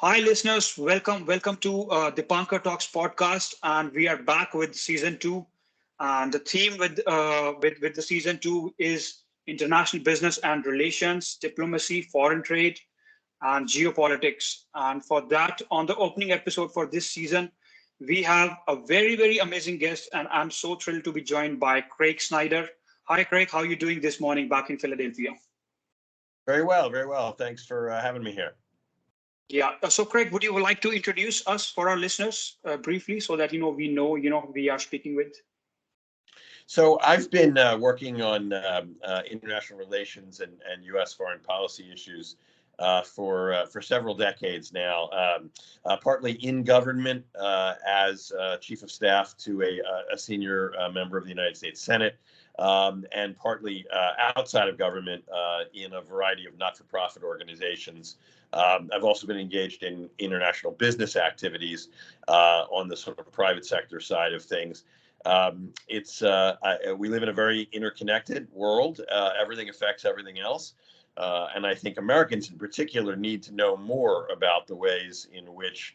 Hi, listeners. Welcome to the Panka Talks podcast, and we are back with season two. And the theme with the season two is international business and relations, diplomacy, foreign trade, and geopolitics. And for that, on the opening episode for this season, we have a very amazing guest, and I'm so thrilled to be joined by Craig Snyder. Hi, Craig. How are you doing this morning back in Philadelphia? Very well, very well. Thanks for having me here. Yeah. So, Craig, would you like to introduce us for our listeners briefly, so that we know we are speaking with? So I've been working on international relations and U.S. foreign policy issues for several decades now. Partly in government as chief of staff to a senior member of the United States Senate, and partly outside of government in a variety of not-for-profit organizations. I've also been engaged in international business activities on the sort of private sector side of things. We live in a very interconnected world. Everything affects everything else. And I think Americans in particular need to know more about the ways in which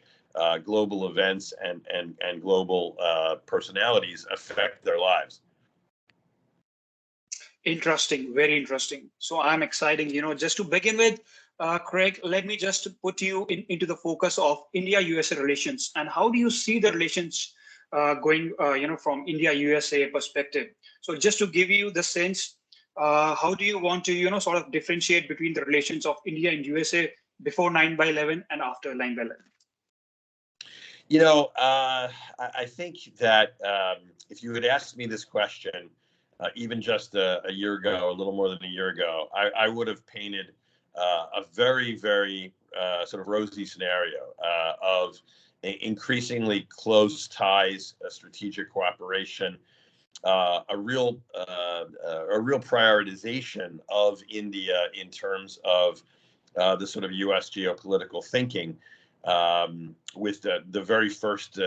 global events and global personalities affect their lives. Interesting, very interesting. So I'm exciting. Just to begin with, Craig, let me just put you into the focus of India-USA relations, and how do you see the relations going, from India-USA perspective? So just to give you the sense, how do you want to, sort of differentiate between the relations of India and USA before 9/11 and after 9/11? I think that if you had asked me this question even just a year ago, a little more than a year ago, I would have painted a very sort of rosy scenario of increasingly close ties, strategic cooperation, a real prioritization of India in terms of the sort of U.S. geopolitical thinking, with the very first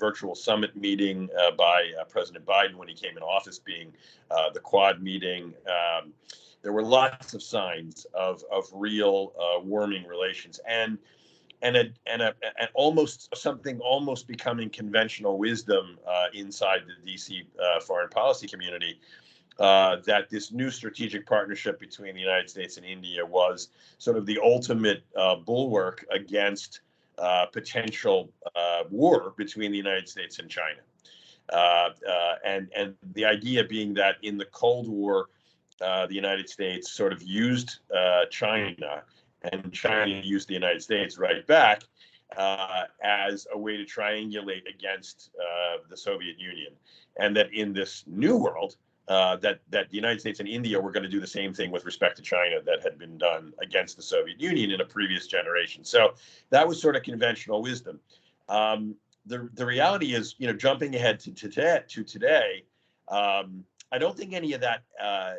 virtual summit meeting by President Biden when he came in office being the Quad meeting. There were lots of signs of real warming relations and almost becoming conventional wisdom inside the DC foreign policy community, that this new strategic partnership between the United States and India was sort of the ultimate bulwark against potential war between the United States and China. And the idea being that in the Cold War, the United States sort of used China, and China used the United States right back as a way to triangulate against the Soviet Union. And that in this new world, that the United States and India were going to do the same thing with respect to China that had been done against the Soviet Union in a previous generation. So that was sort of conventional wisdom. The reality is, jumping ahead to today, I don't think any of that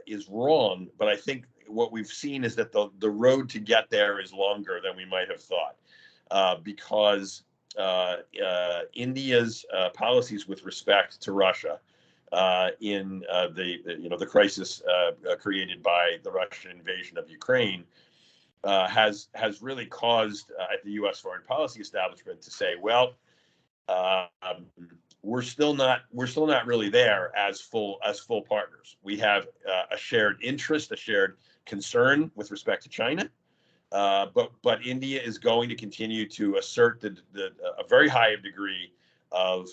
is wrong, but I think what we've seen is that the road to get there is longer than we might have thought, because India's policies with respect to Russia in the crisis created by the Russian invasion of Ukraine has really caused the U.S. foreign policy establishment to say, well, we're still not really there as full partners. We have a shared interest, a shared concern with respect to China, but India is going to continue to assert a very high degree of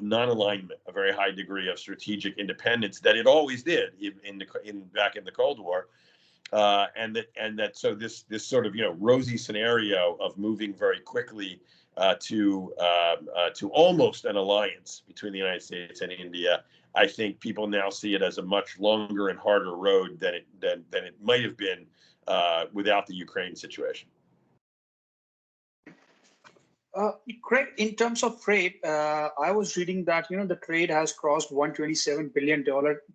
non-alignment, a very high degree of strategic independence that it always did back in the Cold War, and that so this sort of rosy scenario of moving very quickly to almost an alliance between the United States and India. I think people now see it as a much longer and harder road than it might have been without the Ukraine situation. Craig, in terms of trade, I was reading that the trade has crossed $127 billion,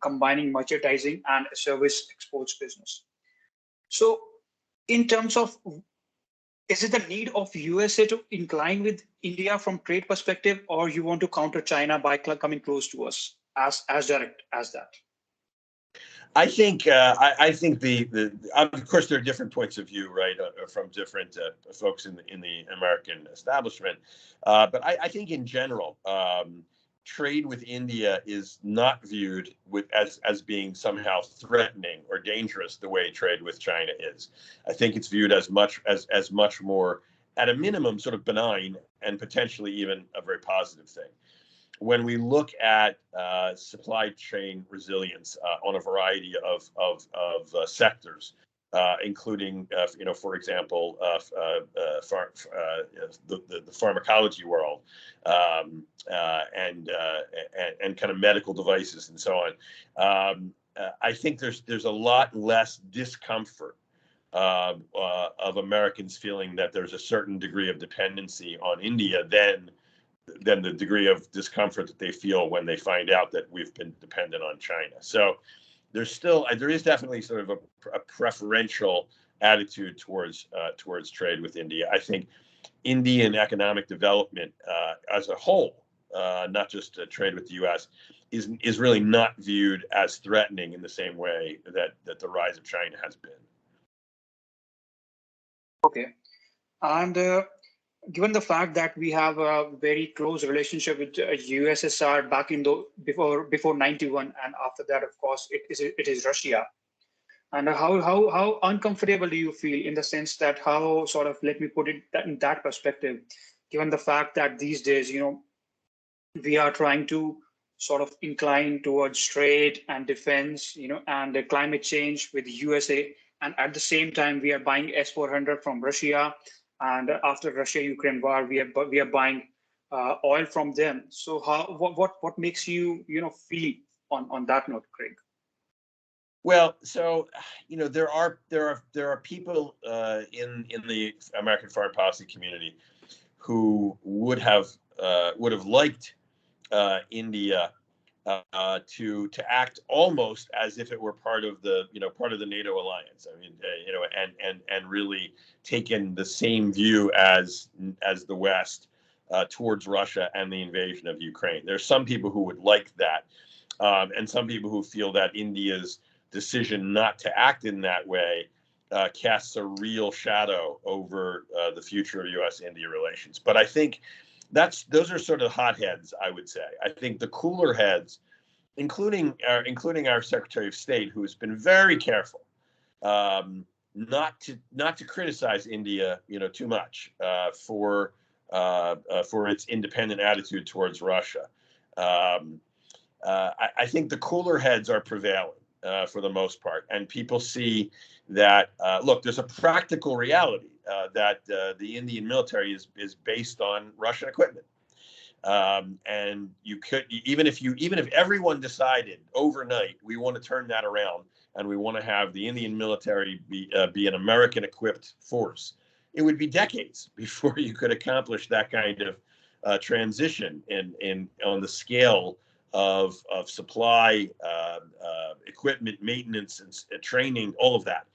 combining merchandising and service exports business. So, in terms of, is it the need of USA to incline with India from trade perspective, or you want to counter China by coming close to us as direct as that? I think the of course there are different points of view, right, from different folks in the American establishment, but I think in general, trade with India is not viewed as being somehow threatening or dangerous the way trade with China is. I think it's viewed as much more, at a minimum, sort of benign and potentially even a very positive thing. When we look at supply chain resilience on a variety of sectors, including, for example, the pharmacology world, and kind of medical devices and so on, I think there's a lot less discomfort of Americans feeling that there's a certain degree of dependency on India than the degree of discomfort that they feel when they find out that we've been dependent on China. So there is definitely sort of a preferential attitude towards trade with India. I think Indian economic development as a whole, not just trade with the U.S., is really not viewed as threatening in the same way that the rise of China has been. Okay, and given the fact that we have a very close relationship with USSR back in before 91, and after that, of course, it is Russia. And how uncomfortable do you feel, in the sense that, how sort of, let me put it in that perspective, given the fact that these days, we are trying to sort of incline towards trade and defense, and climate change with USA, and at the same time we are buying S-400 from Russia, and after Russia-Ukraine war, we are buying oil from them. So what makes you feel on that note, Craig? Well, so there are people in the American foreign policy community who would have liked India to act almost as if it were part of the NATO alliance. I mean, and really taken the same view as the West towards Russia and the invasion of Ukraine. There's some people who would like that, and some people who feel that India's decision not to act in that way casts a real shadow over the future of U.S.-India relations. But I think those are sort of hotheads, I would say. I think the cooler heads, including our Secretary of State, who has been very careful not to criticize India, too much for its independent attitude towards Russia. I think the cooler heads are prevailing for the most part, and people see that look, there's a practical reality that the Indian military is based on Russian equipment, and you could even if everyone decided overnight we want to turn that around and we want to have the Indian military be an American equipped force, it would be decades before you could accomplish that kind of transition on the scale of supply, equipment, maintenance, and training, all of that.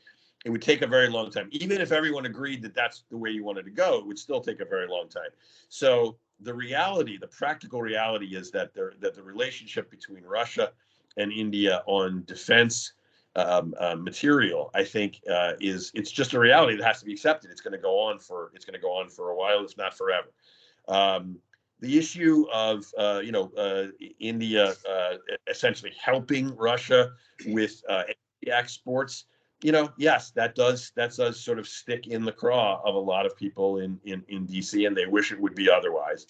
It would take a very long time. Even if everyone agreed that that's the way you wanted to go, it would still take a very long time. So the practical reality is that the relationship between Russia and India on defense material, I think, it's just a reality that has to be accepted. It's going to go on for a while, if not forever. The issue of India essentially helping Russia with exports, yes, that does sort of stick in the craw of a lot of people in DC, and they wish it would be otherwise.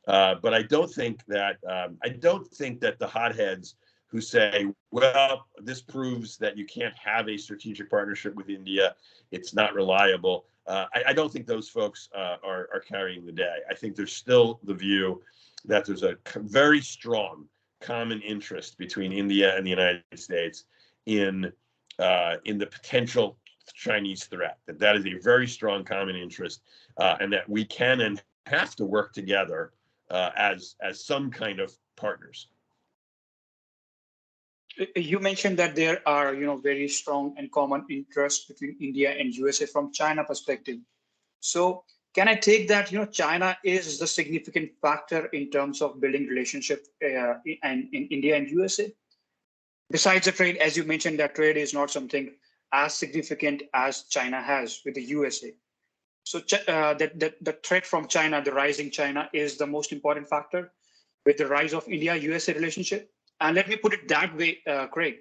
But I don't think that the hotheads who say, well, this proves that you can't have a strategic partnership with India, it's not reliable. I don't think those folks are carrying the day. I think there's still the view that there's a very strong common interest between India and the United States in the potential Chinese threat. That is a very strong common interest, and that we can and have to work together as some kind of partners. You mentioned that there are, very strong and common interests between India and USA from China perspective. So can I take that, China is the significant factor in terms of building relationship in India and USA? Besides the trade, as you mentioned, that trade is not something as significant as China has with the USA. So that the threat from China, the rising China, is the most important factor with the rise of India-USA relationship. And let me put it that way, Craig.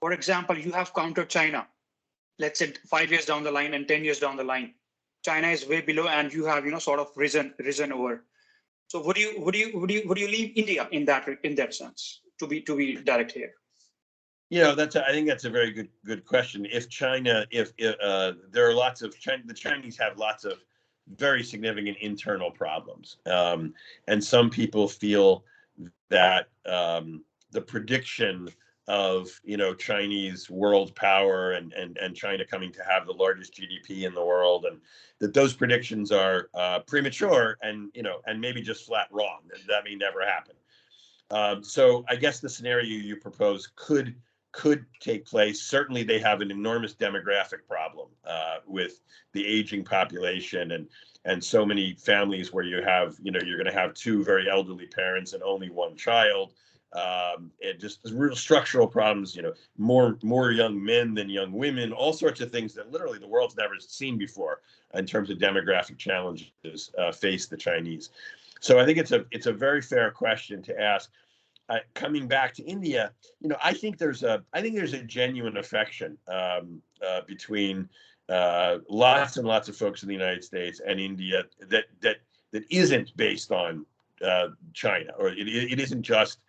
For example, you have countered China, let's say 5 years down the line and 10 years down the line. China is way below, and you have sort of risen over. So would you leave India in that sense? To be direct here. I think that's a very good question. If China, if there are lots of the Chinese have lots of very significant internal problems, and some people feel that the prediction of Chinese world power and China coming to have the largest GDP in the world, and that those predictions are premature and maybe just flat wrong. That may never happen. So I guess the scenario you propose could take place. Certainly, they have an enormous demographic problem with the aging population and so many families where you're going to have two very elderly parents and only one child. And just real structural problems. More young men than young women. All sorts of things that literally the world's never seen before in terms of demographic challenges face the Chinese. So I think it's a very fair question to ask. Coming back to India, I think there's a genuine affection between lots and lots of folks in the United States and India that isn't based on China, or it isn't just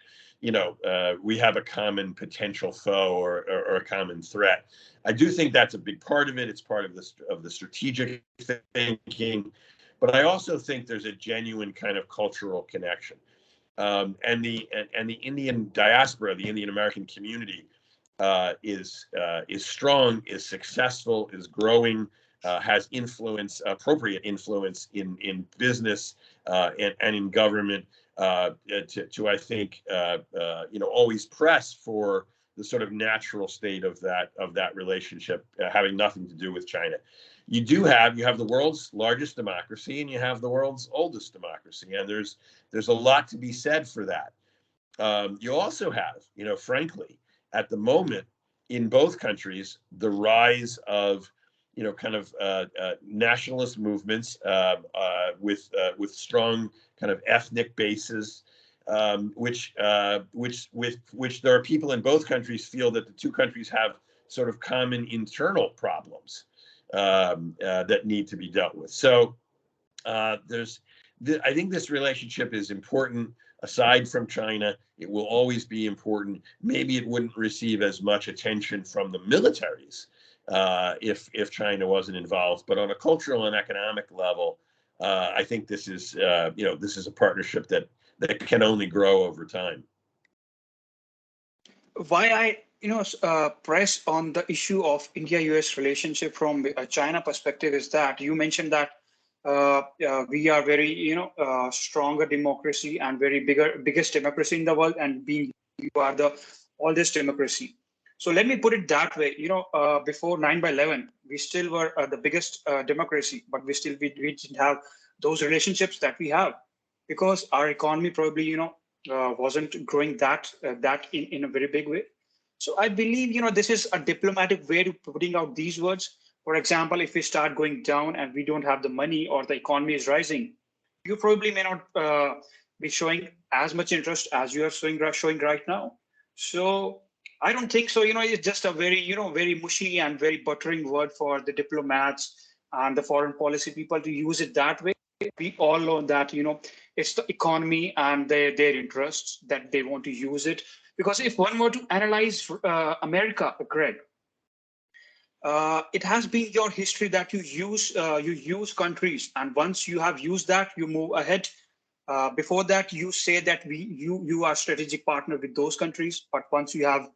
we have a common potential foe or a common threat. I do think that's a big part of it. It's part of the strategic thinking, but I also think there's a genuine kind of cultural connection. And the Indian diaspora, the Indian American community, is strong, is successful, is growing, has influence, appropriate influence in business and in government. To I think always press for the sort of natural state of that relationship, having nothing to do with China. You have the world's largest democracy and you have the world's oldest democracy, and there's a lot to be said for that. You also have, frankly, at the moment in both countries, the rise of kind of nationalist movements with strong kind of ethnic bases, which there are people in both countries feel that the two countries have sort of common internal problems that need to be dealt with. So I think this relationship is important. Aside from China, it will always be important. Maybe it wouldn't receive as much attention from the militaries if China wasn't involved. But on a cultural and economic level, I think this is a partnership that can only grow over time. Why I press on the issue of India-US relationship from a China perspective is that you mentioned that we are very stronger democracy and very biggest democracy in the world, and you are the oldest democracy. So let me put it that way. Before 9/11, we still were the biggest democracy, but we didn't have those relationships that we have because our economy probably wasn't growing that in a very big way. So I believe this is a diplomatic way to putting out these words. For example, if we start going down and we don't have the money or the economy is rising, you probably may not be showing as much interest as you are showing right now. So I don't think so. It's just a very, very mushy and very buttering word for the diplomats and the foreign policy people to use it that way. We all know that, it's the economy and their interests that they want to use it. Because if one were to analyze America, Greg, it has been your history that you use countries, and once you have used that, you move ahead. Before that, you say that you are strategic partner with those countries, but once you have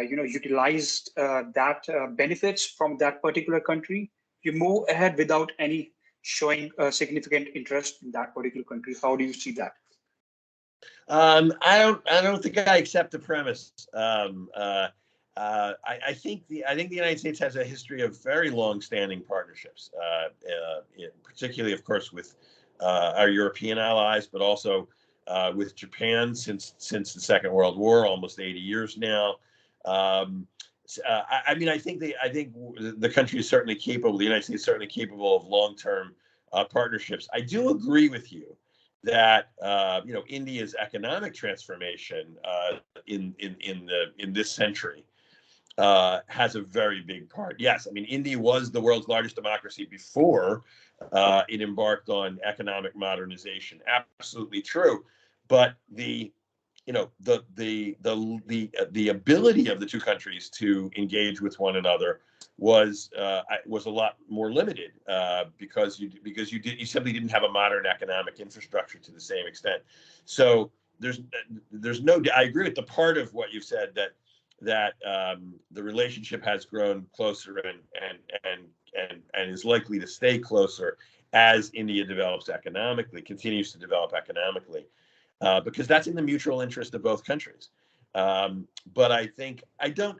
utilized that benefits from that particular country, you move ahead without any showing significant interest in that particular country. How do you see that? I don't think I accept the premise. I think the United States has a history of very long-standing partnerships, particularly, of course, with our European allies, but also with Japan since the Second World War, almost 80 years now. I mean, I think the country is certainly capable. The United States is certainly capable of long-term partnerships. I do agree with you that India's economic transformation in this century has a very big part. Yes, I mean, India was the world's largest democracy before it embarked on economic modernization. Absolutely true, but the ability of the two countries to engage with one another was a lot more limited because you simply didn't have a modern economic infrastructure to the same extent. So there's no. I agree with the part of what you've said that the relationship has grown closer and is likely to stay closer as India develops economically, continues to develop economically. Because that's in the mutual interest of both countries. But I think I guess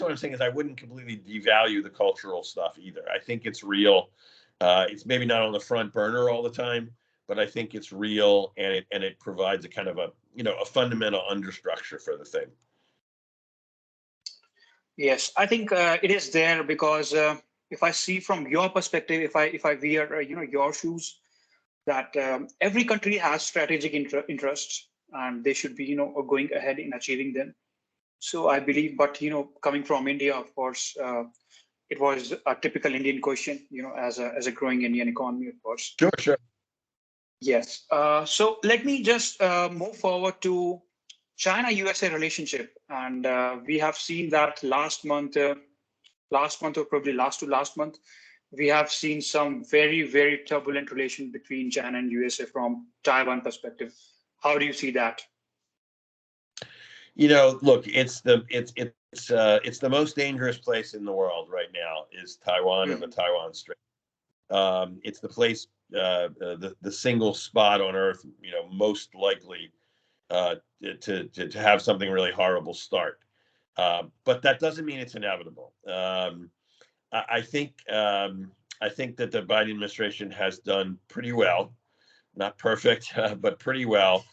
what I'm saying is I wouldn't completely devalue the cultural stuff either. I think it's real. It's maybe not on the front burner all the time, but I think it's real, and it provides a kind of a fundamental understructure for the thing. Yes, I think it is there because if I see from your perspective, if I wear your shoes, that every country has strategic interests and they should be going ahead in achieving them. So I believe, but coming from India, of course, it was a typical Indian question, as a growing Indian economy, of course. Sure. Yes. So let me just move forward to China-USA relationship, and we have seen that last month or probably last to last month, we have seen some very, very turbulent relation between China and USA from Taiwan perspective. How do you see that? Look, it's the most dangerous place in the world right now is Taiwan and the Taiwan Strait. It's the place, the single spot on Earth, most likely to have something really horrible start. But that doesn't mean it's inevitable. I think that the Biden administration has done pretty well, not perfect, but pretty well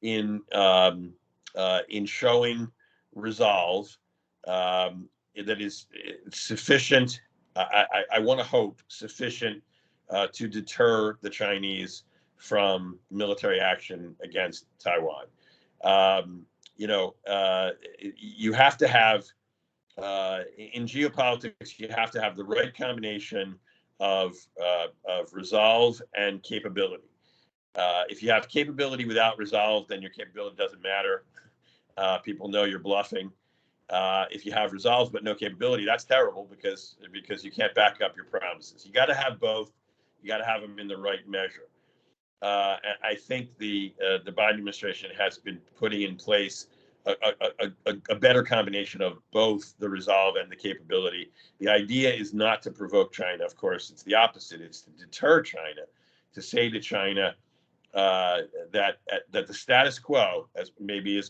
in showing resolve that is sufficient. I want to hope sufficient to deter the Chinese from military action against Taiwan. You have to have in geopolitics, you have to have the right combination of resolve and capability. If you have capability without resolve, then your capability doesn't matter. People know you're bluffing. If you have resolve but no capability, that's terrible because you can't back up your promises. You got to have both. You got to have them in the right measure. And I think the Biden administration has been putting in place a better combination of both the resolve and the capability. The idea is not to provoke China, of course. It's the opposite. It's to deter China, to say to China that the status quo, as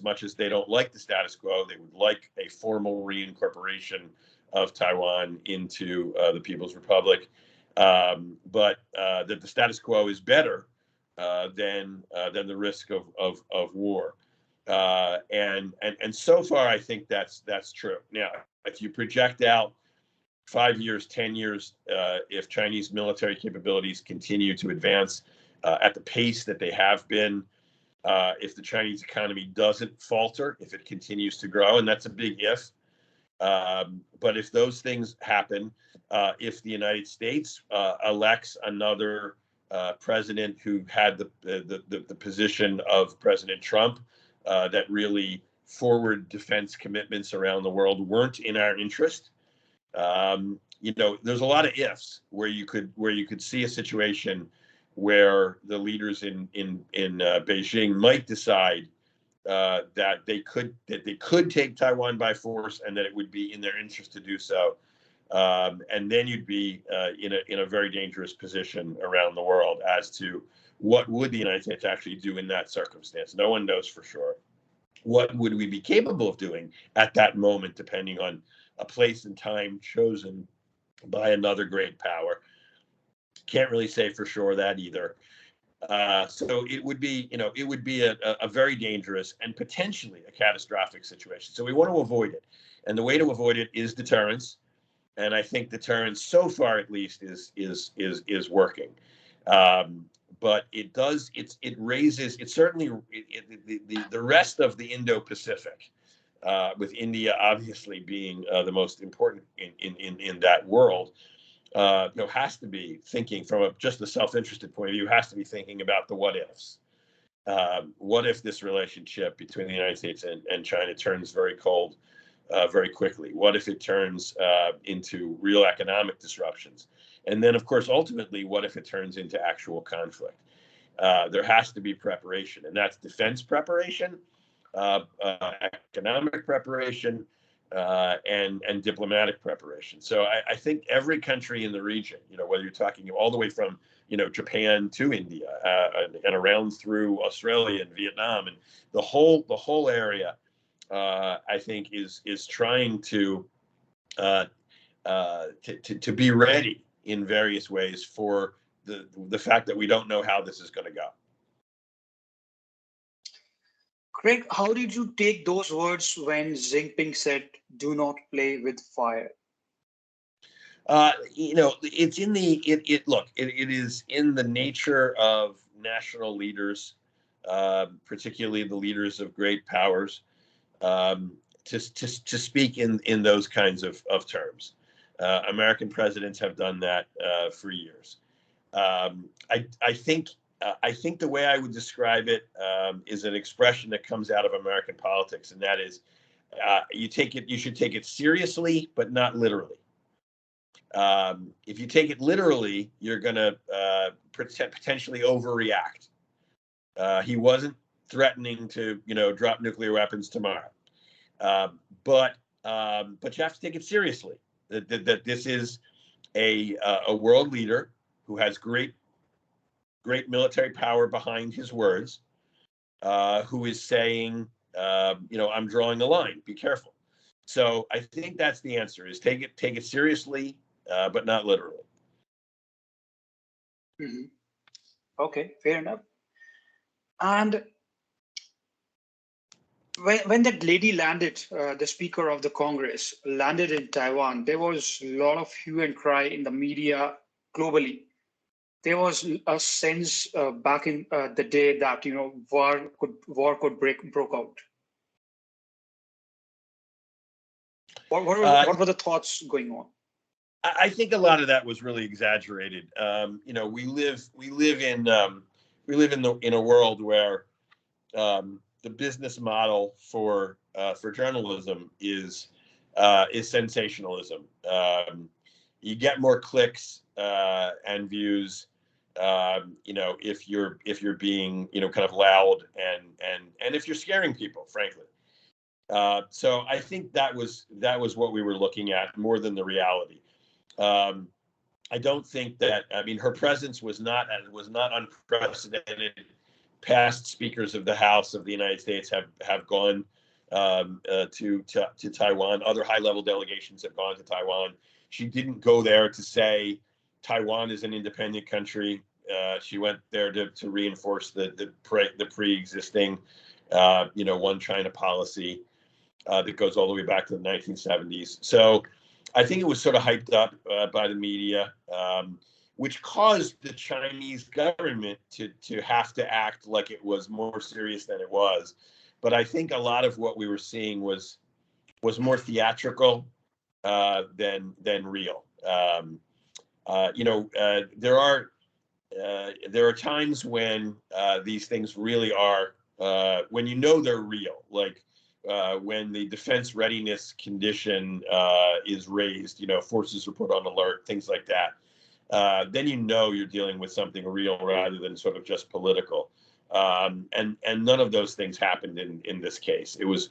much as they don't like the status quo, they would like a formal reincorporation of Taiwan into the People's Republic, but that the status quo is better than the risk of war. And so far, I think that's true. Now, if you project out 5 years, 10 years, if Chinese military capabilities continue to advance at the pace that they have been, if the Chinese economy doesn't falter, if it continues to grow, and that's a big if. But if those things happen, if the United States elects another president who had the position of President Trump, that really forward defense commitments around the world weren't in our interest. There's a lot of ifs where you could see a situation where the leaders in Beijing might decide that they could take Taiwan by force and that it would be in their interest to do so. And then you'd be in a very dangerous position around the world as to what would the United States actually do in that circumstance. No one knows for sure. What would we be capable of doing at that moment, depending on a place and time chosen by another great power? Can't really say for sure that either. So it would be, it would be a very dangerous and potentially a catastrophic situation. So we want to avoid it, and the way to avoid it is deterrence. And I think deterrence, so far at least, is working. Um, but it raises it certainly the rest of the Indo-Pacific, with India obviously being the most important in that world. Has to be thinking from just a self-interested point of view, has to be thinking about the what ifs. What if this relationship between the United States and China turns very cold very quickly? What if it turns into real economic disruptions? And then, of course, ultimately, what if it turns into actual conflict? There has to be preparation, and that's defense preparation, economic preparation, and diplomatic preparation. So I think every country in the region, whether you're talking all the way from Japan to India, and around through Australia and Vietnam, and the whole area, I think is trying to be ready in various ways for the fact that we don't know how this is going to go. Craig, how did you take those words when Jinping said, "Do not play with fire"? It's in it is in the nature of national leaders, particularly the leaders of great powers, to speak in those kinds of terms. American presidents have done that for years. I think the way I would describe it is an expression that comes out of American politics, and that is, you should take it seriously, but not literally. If you take it literally, you're going to potentially overreact. He wasn't threatening to, drop nuclear weapons tomorrow, but you have to take it seriously. That this is a world leader who has great military power behind his words, who is saying, I'm drawing a line. Be careful. So I think that's the answer: is take it seriously, but not literally. Mm-hmm. Okay, fair enough. And when that lady landed, the Speaker of the Congress landed in Taiwan, there was a lot of hue and cry in the media globally. There was a sense back in the day that war could broke out. What were the thoughts going on? I think a lot of that was really exaggerated. We live in a world where the business model for journalism is sensationalism. You get more clicks and views, if you're being kind of loud and if you're scaring people, frankly. So I think that was what we were looking at more than the reality. I don't think that. I mean, her presence was not unprecedented. Past speakers of the House of the United States have gone to Taiwan. Other high-level delegations have gone to Taiwan. She didn't go there to say Taiwan is an independent country. She went there to reinforce the pre-existing one China policy that goes all the way back to the 1970s. So I think it was sort of hyped up by the media, which caused the Chinese government to have to act like it was more serious than it was. But I think a lot of what we were seeing was more theatrical than real. There are times when these things really are when they're real, like when the defense readiness condition is raised, forces are put on alert, things like that. Then you're dealing with something real rather than sort of just political. And none of those things happened in this case. It was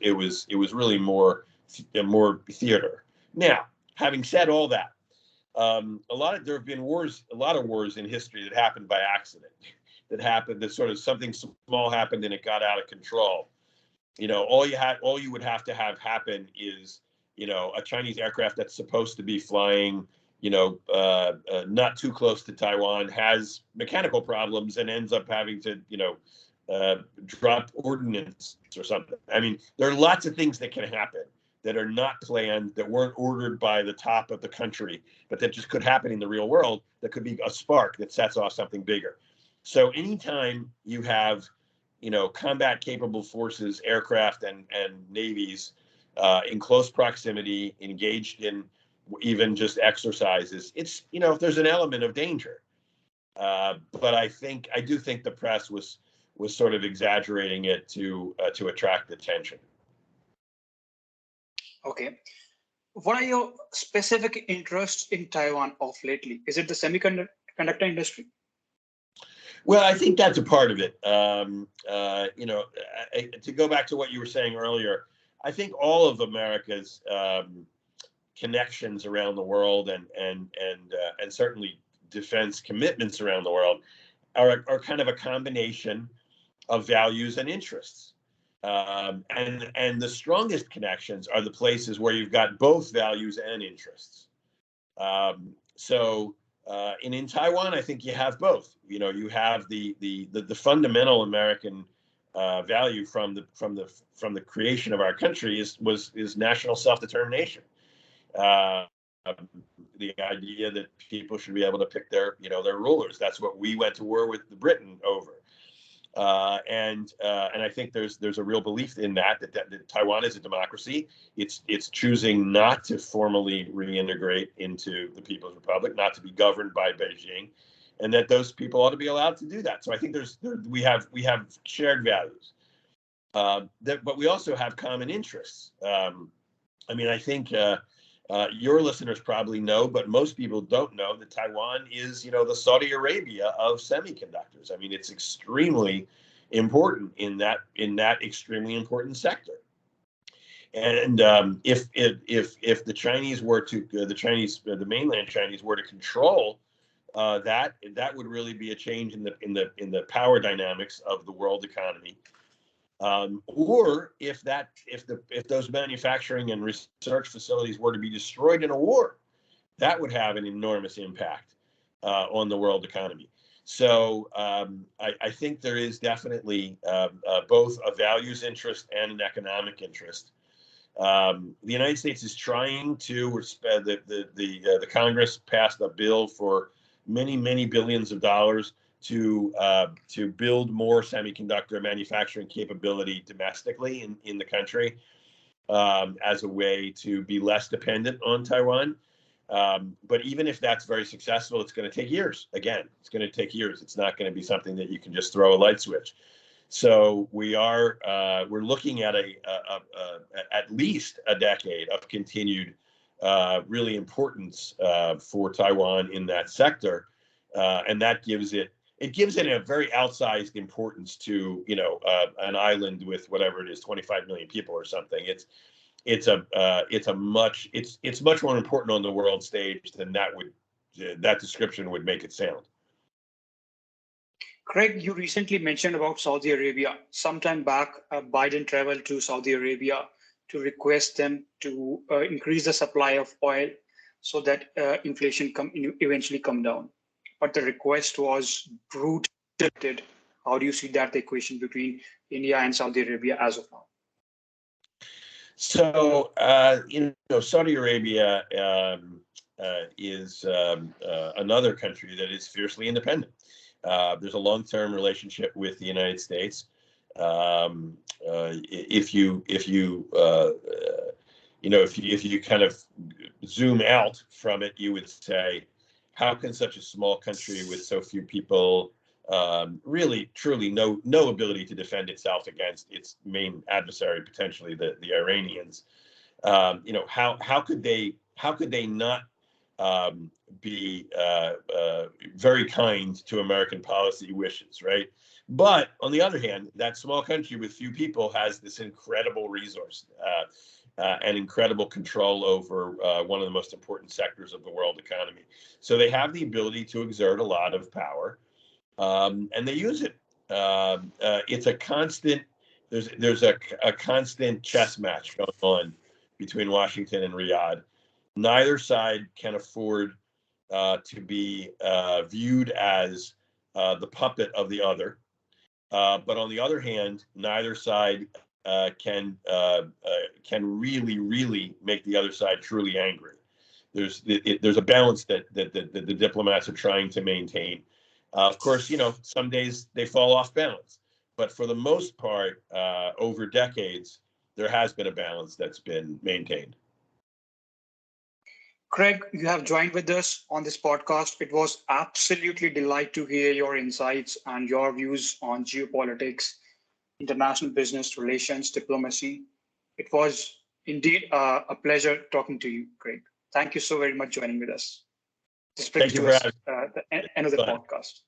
really more theater. Now, having said all that, there have been a lot of wars in history that happened by accident, that sort of something small happened and it got out of control. All you would have to have happen is, a Chinese aircraft that's supposed to be flying not too close to Taiwan, has mechanical problems and ends up having to, drop ordnance or something. I mean, there are lots of things that can happen that are not planned, that weren't ordered by the top of the country, but that just could happen in the real world. That could be a spark that sets off something bigger. So anytime you have, combat capable forces, aircraft and navies in close proximity, engaged in even just exercises, it's, there's an element of danger. But I do think the press was sort of exaggerating it to attract attention. Okay. What are your specific interests in Taiwan of lately? Is it the semiconductor industry? Well, I think that's a part of it. To go back to what you were saying earlier, I think all of America's connections around the world and certainly defense commitments around the world are kind of a combination of values and interests. And the strongest connections are the places where you've got both values and interests. In Taiwan, I think you have both. You have the fundamental American value from the creation of our country is national self-determination. The idea that people should be able to pick their rulers. That's what we went to war with Britain over. And I think there's a real belief in that Taiwan is a democracy. It's choosing not to formally reintegrate into the People's Republic, not to be governed by Beijing, and that those people ought to be allowed to do that. So I think we have shared values, but we also have common interests. I think your listeners probably know, but most people don't know that Taiwan is, the Saudi Arabia of semiconductors. I mean, it's extremely important in that extremely important sector. And if the Chinese were to the mainland Chinese were to control that would really be a change in the power dynamics of the world economy. Or if those manufacturing and research facilities were to be destroyed in a war, that would have an enormous impact on the world economy. So I think there is definitely both a values interest and an economic interest. The United States is trying to the Congress passed a bill for many billions of dollars to build more semiconductor manufacturing capability domestically in the country as a way to be less dependent on Taiwan. But even if that's very successful, it's going to take years. Again, it's going to take years. It's not going to be something that you can just throw a light switch. So we're looking at at least a decade of continued really importance for Taiwan in that sector, and that gives it a very outsized importance to an island with whatever it is, 25 million people or something. It's much more important on the world stage than that description would make it sound. Craig, you recently mentioned about Saudi Arabia. Sometime back, Biden traveled to Saudi Arabia to request them to increase the supply of oil so that inflation eventually come down. But the request was brutally. How do you see that equation between India and Saudi Arabia as of now? So, Saudi Arabia is another country that is fiercely independent. There's a long-term relationship with the United States. If you kind of zoom out from it, you would say, how can such a small country with so few people really, truly no ability to defend itself against its main adversary, potentially the Iranians? How could they not be very kind to American policy wishes, right? But on the other hand, that small country with few people has this incredible resource and incredible control over one of the most important sectors of the world economy. So they have the ability to exert a lot of power, and they use it. It's a constant. There's a constant chess match going on between Washington and Riyadh. Neither side can afford to be viewed as the puppet of the other. But on the other hand, neither side can really, really make the other side truly angry. There's a balance that the diplomats are trying to maintain. Of course, some days they fall off balance, but for the most part, over decades, there has been a balance that's been maintained. Craig, you have joined with us on this podcast. It was absolutely delight to hear your insights and your views on geopolitics, international business relations, diplomacy. It was indeed a pleasure talking to you, Craig. Thank you so very much joining with us. This brings Thank you to for us having the end of the me. podcast.